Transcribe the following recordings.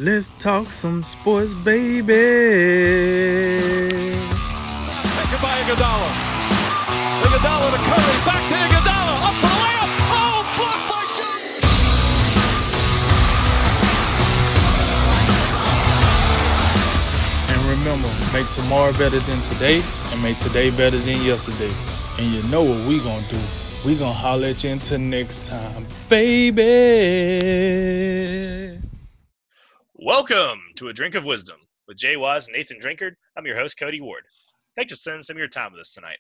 Let's talk some sports, baby. Taken by Iguodala. Iguodala to Curry. Back to Iguodala. Up for the layup. Oh, blocked by Jones. And remember, make tomorrow better than today and make today better than yesterday. And you know what we gonna do. We gonna holler at you until next time, baby. Welcome to A Drink of Wisdom with Jay Wise and Nathan Drinkard. I'm your host, Cody Ward. Thanks for spending some of your time with us tonight.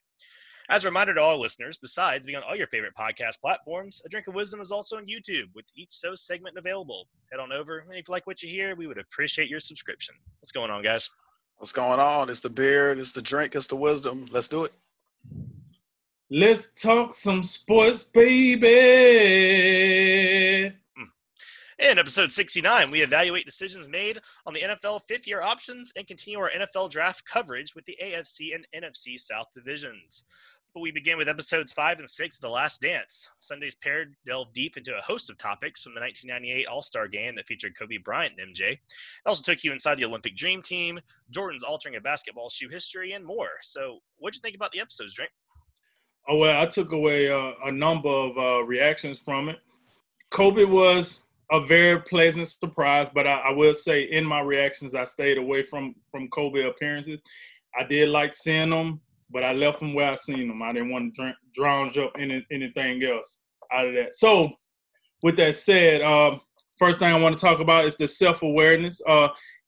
As a reminder to all listeners, besides being on all your favorite podcast platforms, A Drink of Wisdom is also on YouTube with each show segment available. Head on over, and if you like what you hear, we would appreciate your subscription. What's going on, guys? What's going on? It's the beer, it's the drink, it's the wisdom. Let's do it. Let's talk some sports, baby. In episode 69, we evaluate decisions made on the NFL fifth-year options and continue our NFL draft coverage with the AFC and NFC South divisions. But we begin with episodes 5 and 6 of The Last Dance. Sunday's pair delve deep into a host of topics from the 1998 All-Star Game that featured Kobe Bryant and MJ. It also took you inside the Olympic Dream Team, Jordan's altering of basketball shoe history, and more. So what'd you think about the episodes, Drink? Oh, well, I took away a number of reactions from it. Kobe was a very pleasant surprise, but I will say in my reactions, I stayed away from Kobe appearances. I did like seeing them, but I left them where I seen them. I didn't want to drown up anything else out of that. So with that said, first thing I want to talk about is the self-awareness.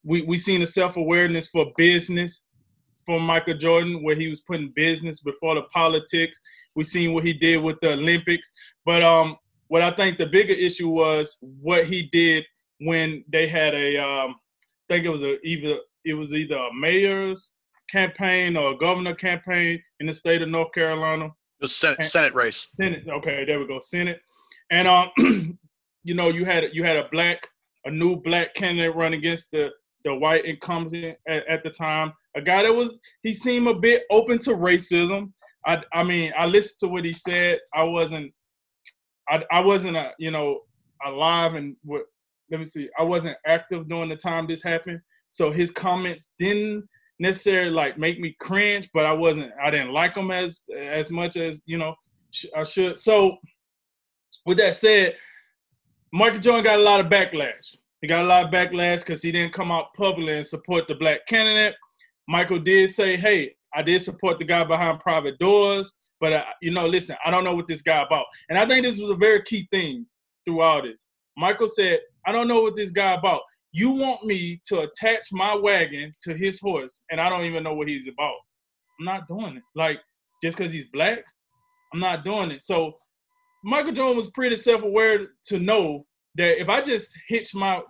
We seen the self-awareness for business from Michael Jordan, where he was putting business before the politics. We seen what he did with the Olympics. But what I think the bigger issue was what he did when they had I think it was either a mayor's campaign or a governor campaign in the state of North Carolina. The Senate race. Senate, okay, there we go, Senate. And you had a new black candidate run against the white incumbent at the time. A guy he seemed a bit open to racism. I mean, I listened to what he said. I wasn't alive and I wasn't active during the time this happened. So his comments didn't necessarily make me cringe, but I didn't like them as much as, I should. So with that said, Michael Jordan got a lot of backlash. He got a lot of backlash because he didn't come out publicly and support the black candidate. Michael did say, hey, I did support the guy behind private doors. But, listen, I don't know what this guy about. And I think this was a very key thing through all this. Michael said, I don't know what this guy about. You want me to attach my wagon to his horse, and I don't even know what he's about. I'm not doing it. Just because he's black, I'm not doing it. So Michael Jordan was pretty self-aware to know that if I just hitch my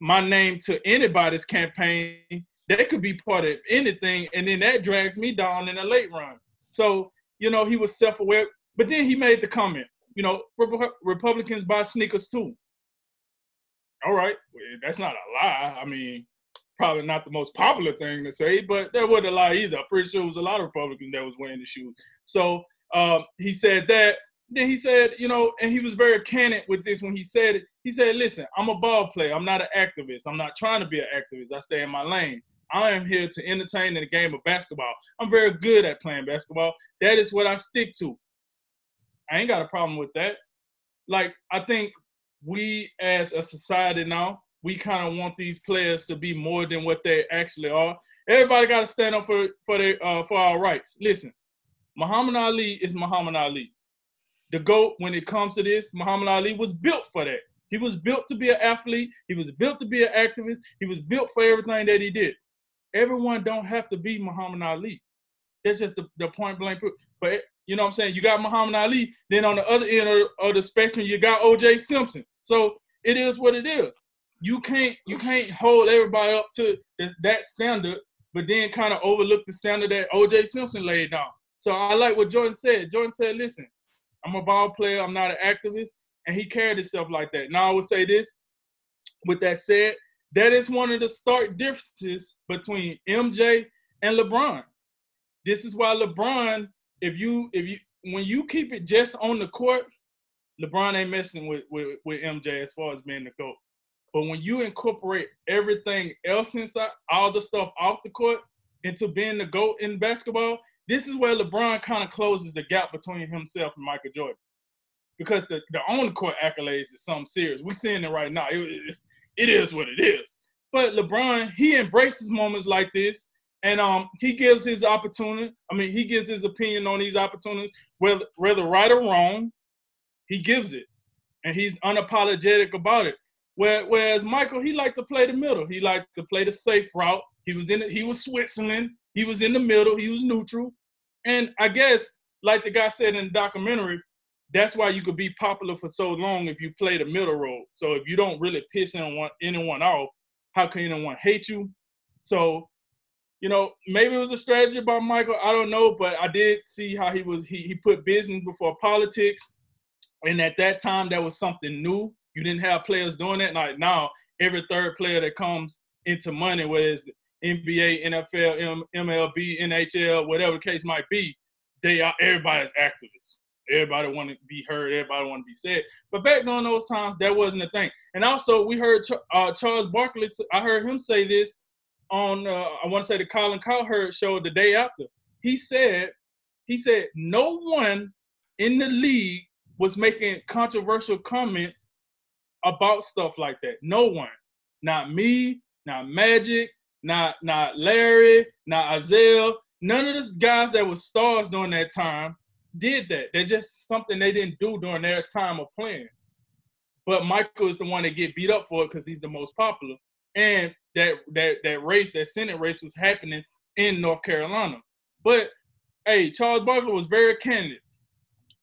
name to anybody's campaign, they could be part of anything, and then that drags me down in the late run. So, he was self-aware. But then he made the comment, Republicans buy sneakers too. All right, well, that's not a lie. I mean, probably not the most popular thing to say, but that wasn't a lie either. I'm pretty sure it was a lot of Republicans that was wearing the shoes. So he said that. Then he said, and he was very candid with this when he said it. He said, listen, I'm a ball player. I'm not an activist. I'm not trying to be an activist. I stay in my lane. I am here to entertain in the game of basketball. I'm very good at playing basketball. That is what I stick to. I ain't got a problem with that. I think we as a society now, we kind of want these players to be more than what they actually are. Everybody got to stand up for our rights. Listen, Muhammad Ali is Muhammad Ali. The GOAT, when it comes to this, Muhammad Ali was built for that. He was built to be an athlete. He was built to be an activist. He was built for everything that he did. Everyone don't have to be Muhammad Ali. That's just the point blank. But you know what I'm saying? You got Muhammad Ali. Then on the other end of the spectrum, you got O.J. Simpson. So it is what it is. You can't hold everybody up to that standard, but then kind of overlook the standard that O.J. Simpson laid down. So I like what Jordan said. Jordan said, listen, I'm a ball player. I'm not an activist. And he carried himself like that. Now I would say this. With that said, that is one of the stark differences between MJ and LeBron. This is why LeBron, when you keep it just on the court, LeBron ain't messing with MJ as far as being the GOAT. But when you incorporate everything else inside, all the stuff off the court, into being the GOAT in basketball, this is where LeBron kind of closes the gap between himself and Michael Jordan. Because the on-court accolades is something serious. We're seeing it right now. It is what it is. But LeBron, he embraces moments like this, and he gives his opportunity. I mean, he gives his opinion on these opportunities, whether right or wrong, he gives it. And he's unapologetic about it. Whereas Michael, he liked to play the middle. He liked to play the safe route. He was Switzerland. He was in the middle. He was neutral. And I guess, like the guy said in the documentary, that's why you could be popular for so long if you play the middle role. So if you don't really piss anyone off, how can anyone hate you? So, maybe it was a strategy by Michael. I don't know, but I did see how he put business before politics. And at that time, that was something new. You didn't have players doing that. Like now, every third player that comes into money, whether it's NBA, NFL, MLB, NHL, whatever the case might be, everybody's activists. Everybody want to be heard. Everybody want to be said. But back during those times, that wasn't a thing. And also, we heard Charles Barkley. I heard him say this on I want to say the Colin Cowherd show the day after. He said no one in the league was making controversial comments about stuff like that. No one. Not me, not Magic, not Larry, not Isaiah. None of those guys that were stars during that time did that. They're just something they didn't do during their time of playing. But Michael is the one that get beat up for it because he's the most popular. And that race, that Senate race was happening in North Carolina. But, hey, Charles Barkley was very candid.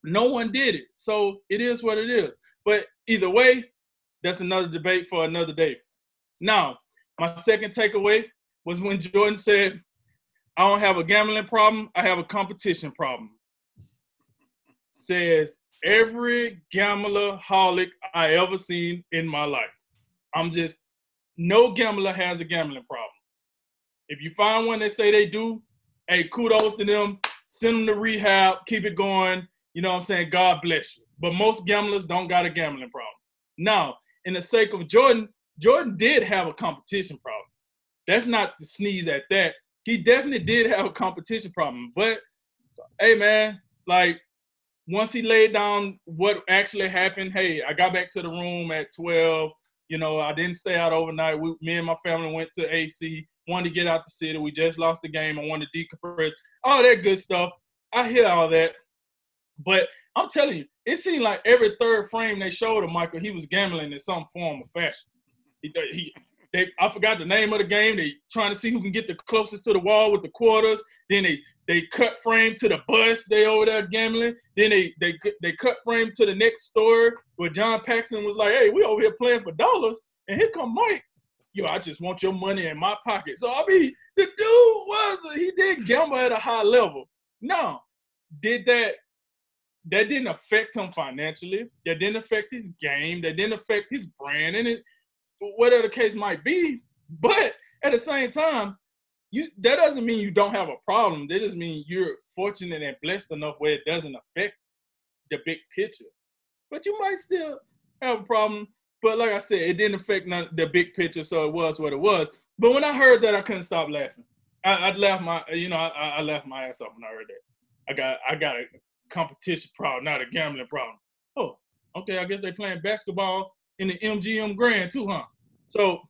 No one did it. So it is what it is. But either way, that's another debate for another day. Now, my second takeaway was when Jordan said, I don't have a gambling problem, I have a competition problem. Says every gambler-holic I ever seen in my life. No gambler has a gambling problem. If you find one that say they do, hey, kudos to them, send them to rehab, keep it going, you know what I'm saying, God bless you. But most gamblers don't got a gambling problem. Now, in the sake of Jordan did have a competition problem. That's not to sneeze at that. He definitely did have a competition problem. But, hey, man, like, once he laid down what actually happened, hey, I got back to the room at 12. I didn't stay out overnight. Me and my family went to AC, wanted to get out the city. We just lost the game. I wanted to decompress. All that good stuff. I hear all that. But I'm telling you, it seemed like every third frame they showed of Michael, he was gambling in some form or fashion. I forgot the name of the game. They trying to see who can get the closest to the wall with the quarters. Then they cut frame to the bus. They over there gambling. Then they cut frame to the next store where John Paxson was like, hey, we over here playing for dollars. And here come Mike. Yo, I just want your money in my pocket. So, I mean, the dude he did gamble at a high level. Now, that didn't affect him financially. That didn't affect his game. That didn't affect his brand. And whatever the case might be. But at the same time, that doesn't mean you don't have a problem. That just means you're fortunate and blessed enough where it doesn't affect the big picture. But you might still have a problem. But like I said, it didn't affect the big picture, so it was what it was. But when I heard that, I couldn't stop laughing. I laughed I laughed my ass off when I heard that. I got a competition problem, not a gambling problem. Oh, okay, I guess they're playing basketball in the MGM Grand too, huh? So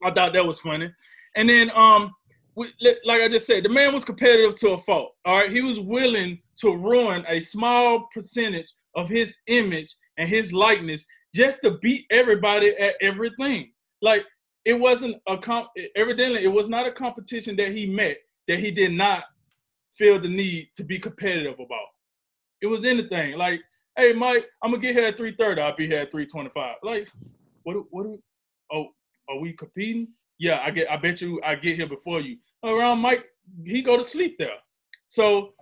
I thought that was funny. And then, like I just said, the man was competitive to a fault. All right, he was willing to ruin a small percentage of his image and his likeness just to beat everybody at everything. Like it wasn't evidently it was not a competition that he met that he did not feel the need to be competitive about. It was anything like, hey, Mike, I'm gonna get here at 3:30. I'll be here at 3:25. Like, are we competing? Yeah, I bet you I get here before you. Around Mike, he go to sleep there. So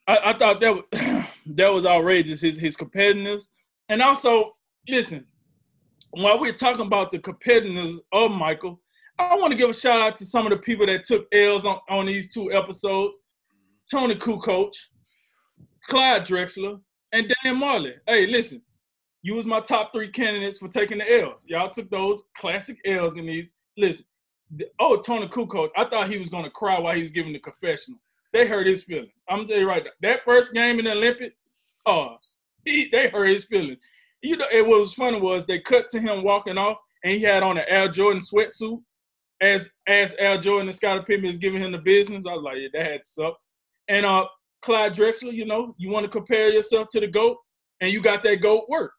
I thought that was outrageous, his competitiveness. And also, listen, while we're talking about the competitiveness of Michael, I want to give a shout out to some of the people that took L's on these two episodes. Tony Kukoc, Clyde Drexler, and Dan Marley. Hey, listen, you was my top 3 candidates for taking the L's. Y'all took those classic L's in these. Listen, Tony Kukoc, I thought he was going to cry while he was giving the confessional. They hurt his feelings. I'm telling you right now. That first game in the Olympics, they hurt his feelings. You know, and what was funny was they cut to him walking off, and he had on an Air Jordan sweatsuit as Al Jordan and Scottie Pippen is giving him the business. I was like, yeah, that had to suck. And Clyde Drexler, you know, you want to compare yourself to the GOAT, and you got that GOAT work.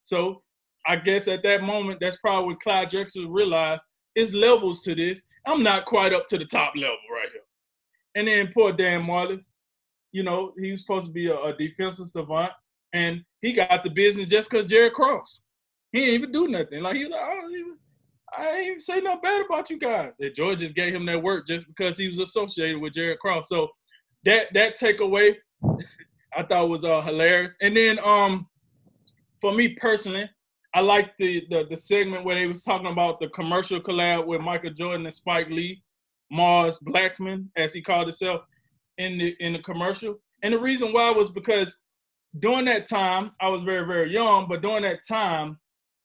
So I guess at that moment, that's probably when Clyde Drexler realized it's levels to this. I'm not quite up to the top level right here. And then poor Dan Marley, you know, he was supposed to be a defensive savant, and he got the business just because Jared Cross. He didn't even do nothing. Like, he was like, I ain't even say nothing bad about you guys. And George just gave him that work just because he was associated with Jared Cross. So that takeaway I thought was hilarious. And then for me personally, I liked the segment where they was talking about the commercial collab with Michael Jordan and Spike Lee, Mars Blackman, as he called himself, in the commercial. And the reason why was because during that time, I was very, very young, but during that time,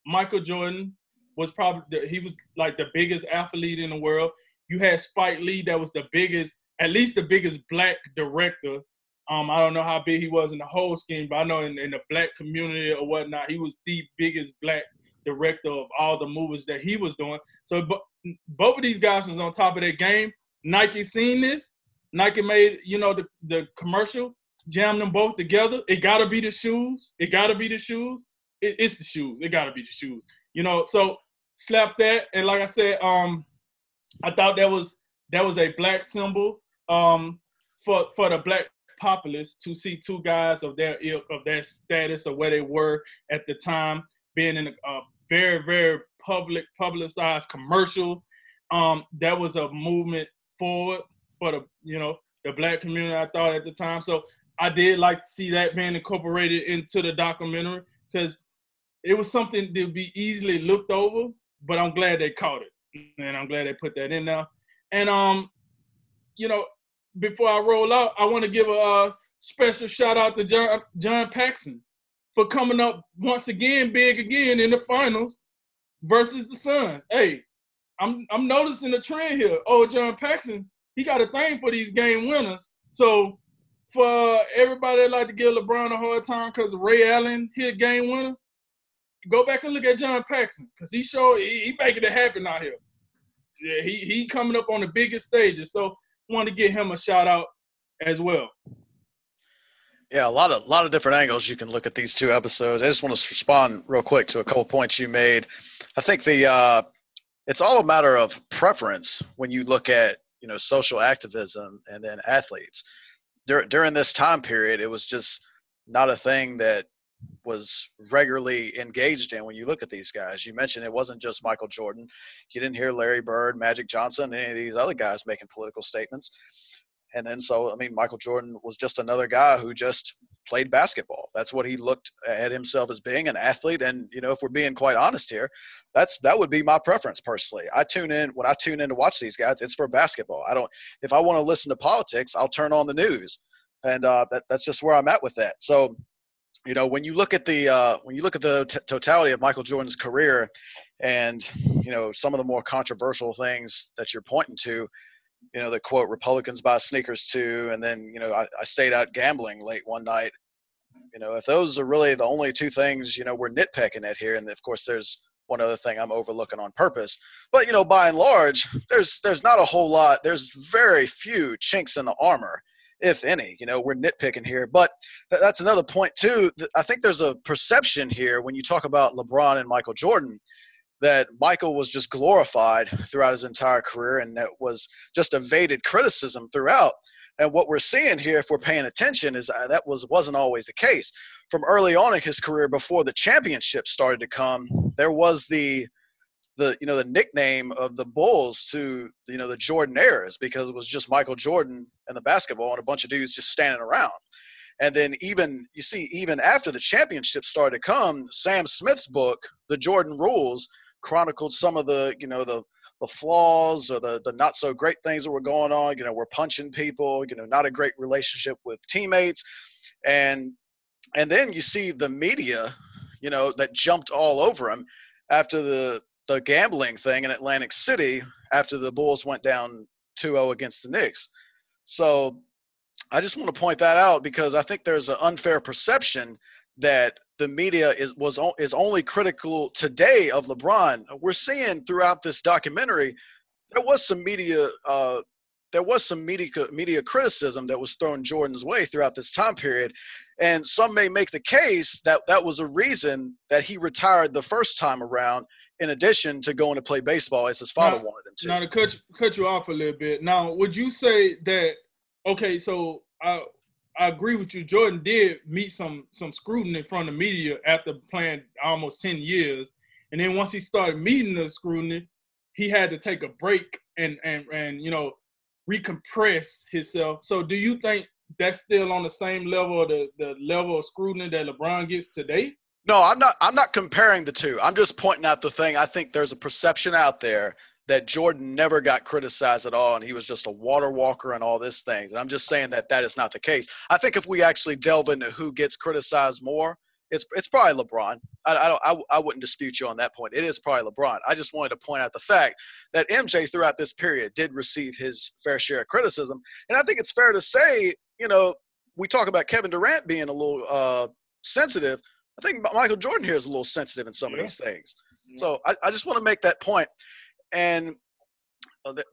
Michael Jordan was he was like the biggest athlete in the world. You had Spike Lee that was at least the biggest black director. I don't know how big he was in the whole scheme, but I know in the black community or whatnot, he was the biggest black director of all the movies that he was doing. So both of these guys was on top of their game. Nike seen this. Nike made, you know, the commercial, jammed them both together. It got to be the shoes. It's the shoes. It got to be the shoes. You know, so slap that. And like I said, I thought that was a black symbol for the black populace to see two guys of their ilk, of their status, of where they were at the time, being in a very, very publicized commercial. That was a movement forward for the black community, I thought, at the time. So I did like to see that being incorporated into the documentary, because it was something to be easily looked over, but I'm glad they caught it, and I'm glad they put that in there. And you know, before I roll out, I want to give a special shout out to John Paxson for coming up once again, big again in the finals versus the Suns. Hey, I'm noticing a trend here. John Paxson, he got a thing for these game winners. So for everybody that like to give LeBron a hard time because Ray Allen hit a game winner, go back and look at John Paxson, because he making it happen out here. Yeah, he coming up on the biggest stages. So want to give him a shout out as well. Yeah, a lot of different angles you can look at these two episodes. I just want to respond real quick to a couple points you made. I think it's all a matter of preference when you look at, you know, social activism and then athletes. During this time period, it was just not a thing that was regularly engaged in when you look at these guys. You mentioned it wasn't just Michael Jordan. You didn't hear Larry Bird, Magic Johnson, any of these other guys making political statements. And then Michael Jordan was just another guy who just played basketball. That's what he looked at himself as being, an athlete. And, you know, if we're being quite honest here, that would be my preference personally. When I tune in to watch these guys, it's for basketball. If I want to listen to politics, I'll turn on the news. And that's just where I'm at with that. So, you know, when you look at the totality of Michael Jordan's career, and, you know, some of the more controversial things that you're pointing to, you know, the quote, Republicans buy sneakers too, and then, you know, I stayed out gambling late one night. You know, if those are really the only two things, you know, we're nitpicking at here, and of course there's one other thing I'm overlooking on purpose. But, you know, by and large, there's not a whole lot. There's very few chinks in the armor, if any. You know, we're nitpicking here. But that's another point too. I think there's a perception here when you talk about LeBron and Michael Jordan, that Michael was just glorified throughout his entire career, and that was just evaded criticism throughout. And what we're seeing here, if we're paying attention, is that wasn't always the case. From early on in his career, before the championships started to come, there was the nickname of the Bulls to, you know, the Jordan-airs, because it was just Michael Jordan and the basketball and a bunch of dudes just standing around. And then even after the championships started to come, Sam Smith's book, The Jordan Rules, chronicled some of the, you know, the flaws or the not so great things that were going on. You know, we're punching people, you know, not a great relationship with teammates. And then you see the media, that jumped all over him after the gambling thing in Atlantic City after the Bulls went down 2-0 against the Knicks. So I just want to point that out because I think there's an unfair perception that the media is only critical today of LeBron. We're seeing throughout this documentary there was some media criticism that was thrown Jordan's way throughout this time period, and some may make the case that that was a reason that he retired the first time around, in addition to going to play baseball as his father wanted him to. Now, to cut you off a little bit. Now, would you say that? Okay, so I agree with you. Jordan did meet some scrutiny from the media after playing almost 10 years, and then once he started meeting the scrutiny, he had to take a break and recompress himself. So do you think that's still on the same level of the level of scrutiny that LeBron gets today? No, I'm not comparing the two. I'm just pointing out the thing. I think there's a perception out there that Jordan never got criticized at all and he was just a water walker and all these things. And I'm just saying that is not the case. I think if we actually delve into who gets criticized more, it's probably LeBron. I wouldn't dispute you on that point. It is probably LeBron. I just wanted to point out the fact that MJ throughout this period did receive his fair share of criticism. And I think it's fair to say, we talk about Kevin Durant being a little sensitive. I think Michael Jordan here is a little sensitive in some of these things. Yeah. So I just want to make that point. And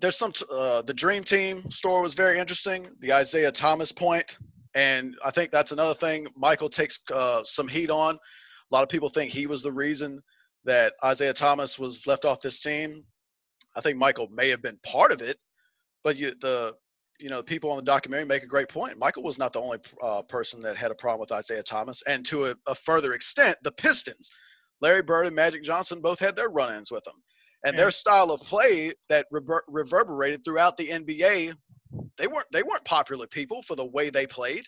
there's the Dream Team story was very interesting, the Isaiah Thomas point. And I think that's another thing Michael takes some heat on. A lot of people think he was the reason that Isaiah Thomas was left off this team. I think Michael may have been part of it, but the people on the documentary make a great point. Michael was not the only person that had a problem with Isaiah Thomas. And to a further extent, the Pistons, Larry Bird and Magic Johnson both had their run-ins with him. And their style of play that reverberated throughout the NBA, they weren't popular people for the way they played.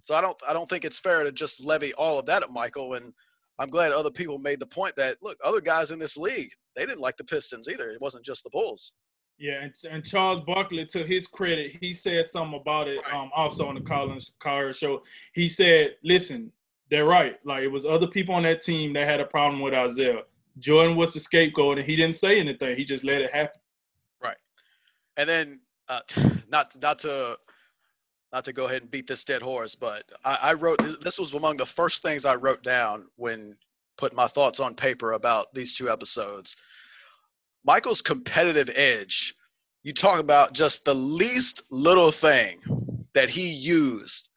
So I don't think it's fair to just levy all of that at Michael. And I'm glad other people made the point that, look, other guys in this league, they didn't like the Pistons either. It wasn't just the Bulls. Yeah, and Charles Barkley, to his credit, he said something about it also on the Colin Cowherd show. He said, listen, they're right. Like, it was other people on that team that had a problem with Isaiah. Jordan was the scapegoat, and he didn't say anything. He just let it happen. Right. And then not to go ahead and beat this dead horse, but I wrote – this was among the first things I wrote down when putting my thoughts on paper about these two episodes. Michael's competitive edge, you talk about just the least little thing that he used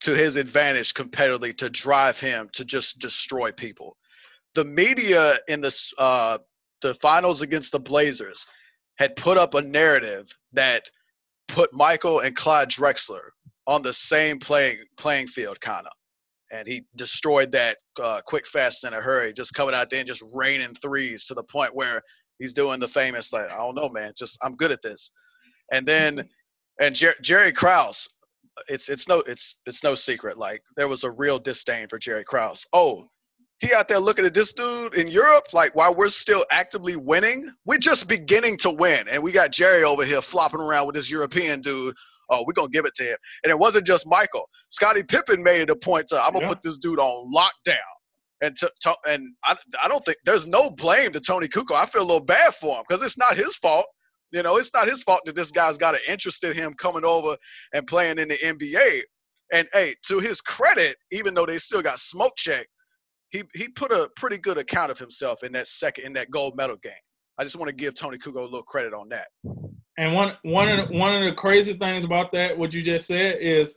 to his advantage competitively to drive him to just destroy people. The media in the finals against the Blazers had put up a narrative that put Michael and Clyde Drexler on the same playing field, kind of. And he destroyed that quick, fast, in a hurry, just coming out there and just raining threes to the point where he's doing the famous, like, I don't know, man, just I'm good at this. And then Jerry Krause, it's no secret. Like, there was a real disdain for Jerry Krause. Oh, he out there looking at this dude in Europe, like, while we're still actively winning, we're just beginning to win. And we got Jerry over here flopping around with this European dude. Oh, we're going to give it to him. And it wasn't just Michael. Scottie Pippen made it a point to, I'm going to put this dude on lockdown. And I don't think – there's no blame to Tony Kukoc. I feel a little bad for him because it's not his fault. It's not his fault that this guy's got an interest in him coming over and playing in the NBA. And, hey, to his credit, even though they still got smoke check, he put a pretty good account of himself in that gold medal game. I just want to give Tony Kukoc a little credit on that. And one of the crazy things about that, what you just said, is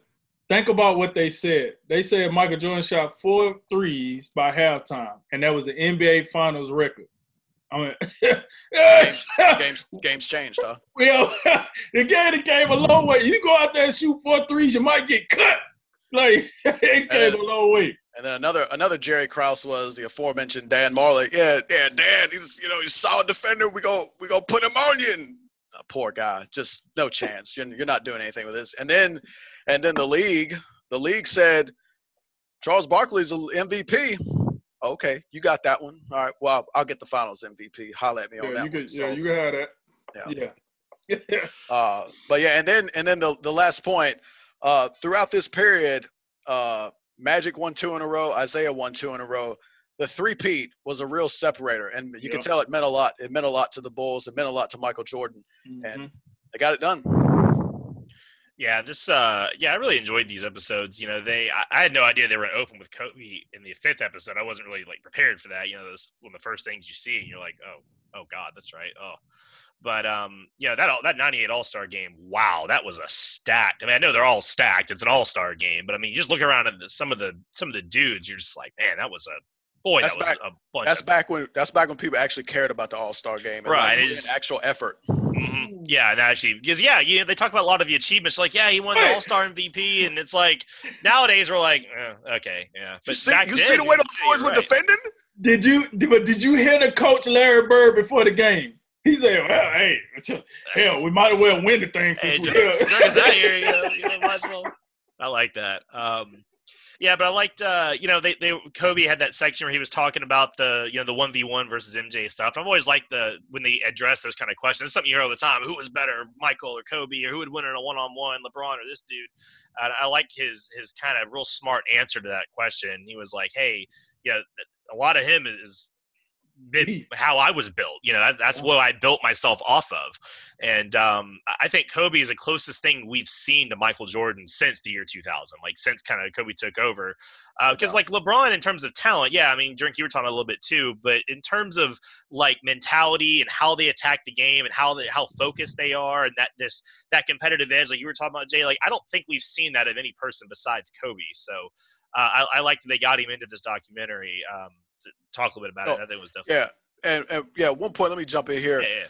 think about what they said. They said Michael Jordan shot 4 threes by halftime, and that was the NBA Finals record. I mean, games changed, huh? Well, the game a long way. You go out there and shoot 4 threes, you might get cut. Like, it came a long way. And then another Jerry Krause was the aforementioned Dan Marley. Yeah, Dan, he's he's a solid defender. We go put him on you. And, poor guy, just no chance. You're not doing anything with this. And then the league said Charles Barkley's an MVP. Okay, you got that one. All right, well, I'll get the Finals MVP. Holla at me on that one. Yeah, you can have that. Yeah. But yeah, and then the last point. Throughout this period, Magic won 2 in a row. Isaiah won 2 in a row. the three-peat was a real separator, and you could tell it meant a lot. It meant a lot to the Bulls. It meant a lot to Michael Jordan, and they got it done. Yeah, I really enjoyed these episodes. I had no idea they were going to open with Kobe in the 5th episode. I wasn't really prepared for that. Those one of the first things you see, and you're like, oh God, that's right. Oh, but that 98 All-Star game, wow, that was a stacked. I mean, I know they're all stacked. It's an All-Star game, but I mean, you just look around at some of the dudes, you're just like, man, that was a bunch. That's back when people actually cared about the All-Star game, and right? An actual effort. Mm-hmm. Yeah, and actually, because they talk about a lot of the achievements. Like, yeah, he won the All-Star MVP, and it's like nowadays we're like, okay, yeah. But you see the way those boys were defending? Did you hear the coach Larry Bird before the game? He said, "Well, hey, hell, we might as well win the thing since we're here." Drunk out here, might as well. I like that. Yeah, but I liked, Kobe had that section where he was talking about the 1v1 versus MJ stuff. I've always liked when they address those kind of questions. It's something you hear all the time. Who was better, Michael or Kobe, or who would win in a one-on-one, LeBron or this dude? I like his kind of real smart answer to that question. He was like, hey, a lot of him is how I was built. That's what I built myself off of. And I think Kobe is the closest thing we've seen to Michael Jordan since the year 2000, since kind of Kobe took over. Because LeBron, in terms of talent, yeah, I mean, Drink, you were talking a little bit too, but in terms of mentality and how they attack the game and how focused they are, and that competitive edge, like you were talking about, Jay, I don't think we've seen that of any person besides Kobe. So I liked that they got him into this documentary. To talk a little bit about it. I think it was definitely and one point. Let me jump in here. Yeah.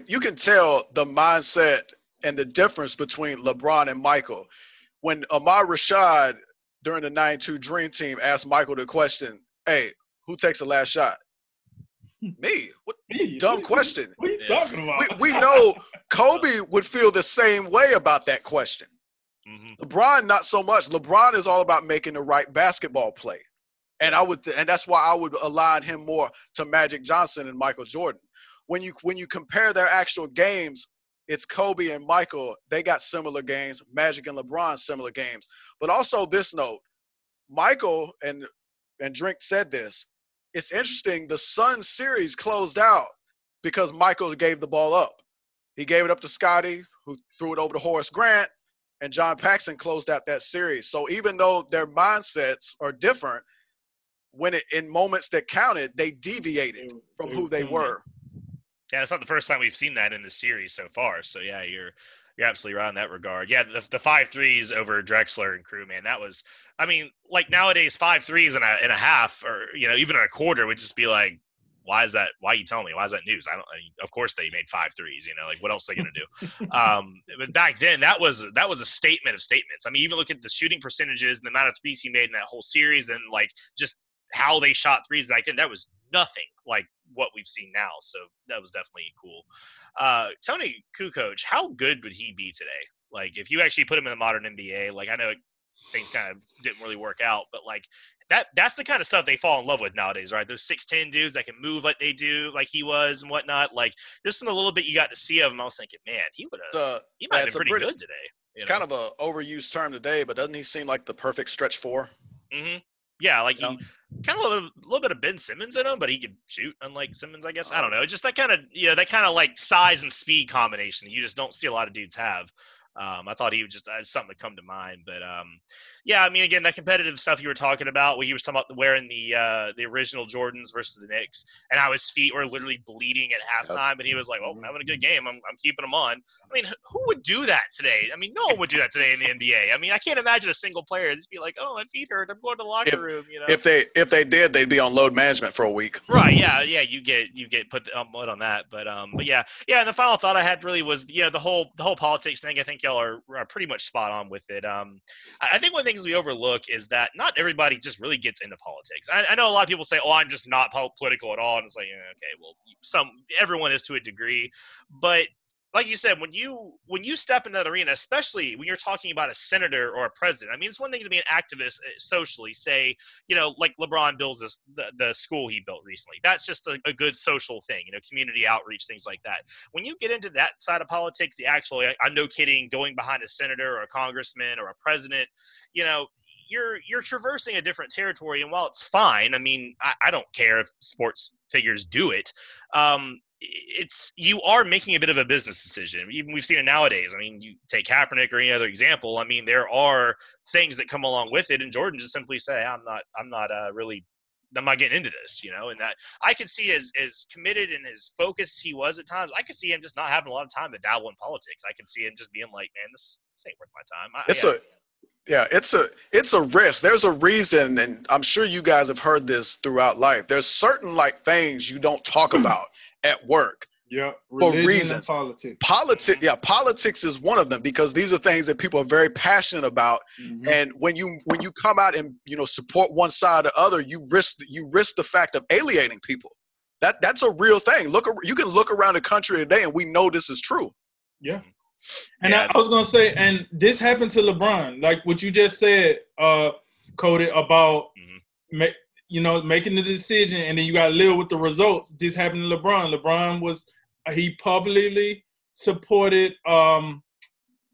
You can tell the mindset and the difference between LeBron and Michael. When Ahmad Rashad during the '92 Dream Team asked Michael the question, "Hey, who takes the last shot?" Me. What dumb question? What are you talking about? We know Kobe would feel the same way about that question. Mm-hmm. LeBron, not so much. LeBron is all about making the right basketball play. And that's why I would align him more to Magic Johnson and Michael Jordan. When you compare their actual games, it's Kobe and Michael. They got similar games. Magic and LeBron, similar games. But also this note, Michael and Drink said this. It's interesting. The Suns series closed out because Michael gave the ball up. He gave it up to Scotty, who threw it over to Horace Grant, and John Paxson closed out that series. So even though their mindsets are different, in moments that counted, they deviated from who they were. Yeah, it's not the first time we've seen that in the series so far. So yeah, you're absolutely right in that regard. Yeah, the 5 threes over Drexler and crew, man, that was. I mean, nowadays 5 threes in a half, or even in a quarter would just be like, why is that? Why are you telling me? Why is that news? Of course they made 5 threes. What else are they gonna do? But back then, that was a statement of statements. I mean, even look at the shooting percentages and the amount of threes he made in that whole series, and just how they shot threes back then, that was nothing like what we've seen now. So that was definitely cool. Tony Kukoc, how good would he be today? If you actually put him in the modern NBA, I know things kind of didn't really work out, but that's the kind of stuff they fall in love with nowadays, right? Those 6'10" dudes that can move like they do, like he was and whatnot. Just in a little bit you got to see of him, I was thinking, man, he might have been pretty good today. It's kind of a overused term today, but doesn't he seem like the perfect stretch 4? Mm-hmm. Yeah, he kind of a little bit of Ben Simmons in him, but he could shoot, unlike Simmons, I guess. I don't know. Just that kind of size and speed combination that you just don't see a lot of dudes have. I thought he would just had something to come to mind, but yeah, I mean, again, that competitive stuff you were talking about, where he was talking about wearing the original Jordans versus the Knicks, and how his feet were literally bleeding at halftime, and he was like, "Oh, I'm having a good game. I'm keeping them on." I mean, who would do that today? I mean, no one would do that today in the NBA. I mean, I can't imagine a single player just be like, "Oh, my feet hurt. I'm going to the locker room." If they did, they'd be on load management for a week. Right? Yeah. You get put mud on that, but yeah. And the final thought I had really was the whole politics thing. I think y'all are pretty much spot on with it. I think one of the things we overlook is that not everybody just really gets into politics. I know a lot of people say, "Oh, I'm just not political at all," and it's like, okay, well, everyone is to a degree, but like you said, when you step into that arena, especially when you're talking about a senator or a president, I mean, it's one thing to be an activist socially, say, like LeBron builds the school he built recently. That's just a good social thing, community outreach, things like that. When you get into that side of politics, I'm no kidding, going behind a senator or a congressman or a president, you're traversing a different territory, and while it's fine, I mean, I don't care if sports figures do it. You are making a bit of a business decision. Even we've seen it nowadays. I mean, you take Kaepernick or any other example. I mean, there are things that come along with it, and Jordan just simply say, I'm not getting into this, and that I could see as committed and as focused he was at times. I could see him just not having a lot of time to dabble in politics. I could see him just being like, man, this ain't worth my time. It's a risk. There's a reason, and I'm sure you guys have heard this throughout life. There's certain things you don't talk about at work. Yeah, for reasons. Politics. Politics is one of them, because these are things that people are very passionate about. Mm-hmm. And when you come out and support one side or the other, you risk the fact of alienating people. That's a real thing. You can look around the country today, and we know this is true. Yeah. And I was gonna say, and this happened to LeBron, like what you just said, Cody, about making the decision, and then you got to live with the results. This happened to LeBron. He publicly supported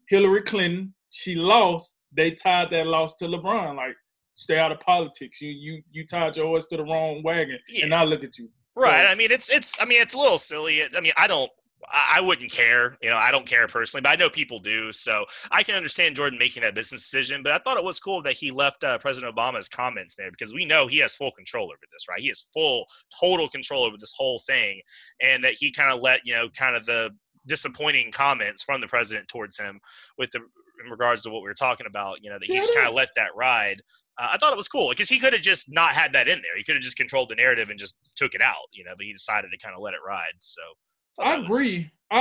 Hillary Clinton. She lost. They tied that loss to LeBron. Like, stay out of politics. You tied your horse to the wrong wagon, and now look at you. Right. So, I mean, it's a little silly. I mean, I wouldn't care. I don't care personally, but I know people do. So I can understand Jordan making that business decision. But I thought it was cool that he left President Obama's comments there, because we know he has full control over this, right? He has total control over this whole thing. And that he kind of let, kind of the disappointing comments from the president towards him in regards to what we were talking about, that he just kind of let that ride. I thought it was cool, because he could have just not had that in there. He could have just controlled the narrative and just took it out, but he decided to kind of let it ride. So I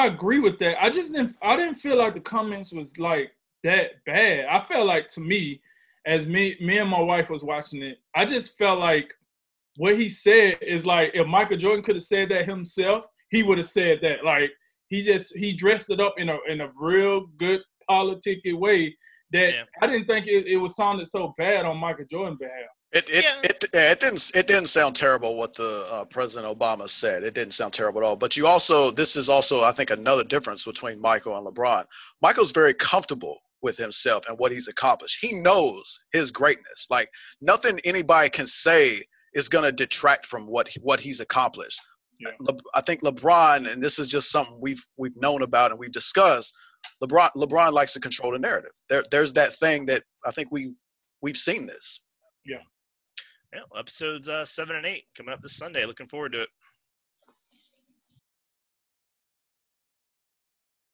agree with that. I didn't feel like the comments was like that bad. I felt like, to me, as me and my wife was watching it, I just felt like what he said is like, if Michael Jordan could have said that himself, he would have said that. Like, he dressed it up in a real good politic way that I didn't think it was sounded so bad on Michael Jordan's behalf. It didn't sound terrible what the President Obama said. It didn't sound terrible at all. But this is also, I think, another difference between Michael and LeBron. Michael's very comfortable with himself and what he's accomplished. He knows his greatness. Like, nothing anybody can say is going to detract from what he's accomplished. Yeah. I think LeBron, and this is just something we've known about and we've discussed, LeBron likes to control the narrative. There's that thing that I think we've seen this. Yeah. Yeah, episodes 7 and 8 coming up this Sunday. Looking forward to it.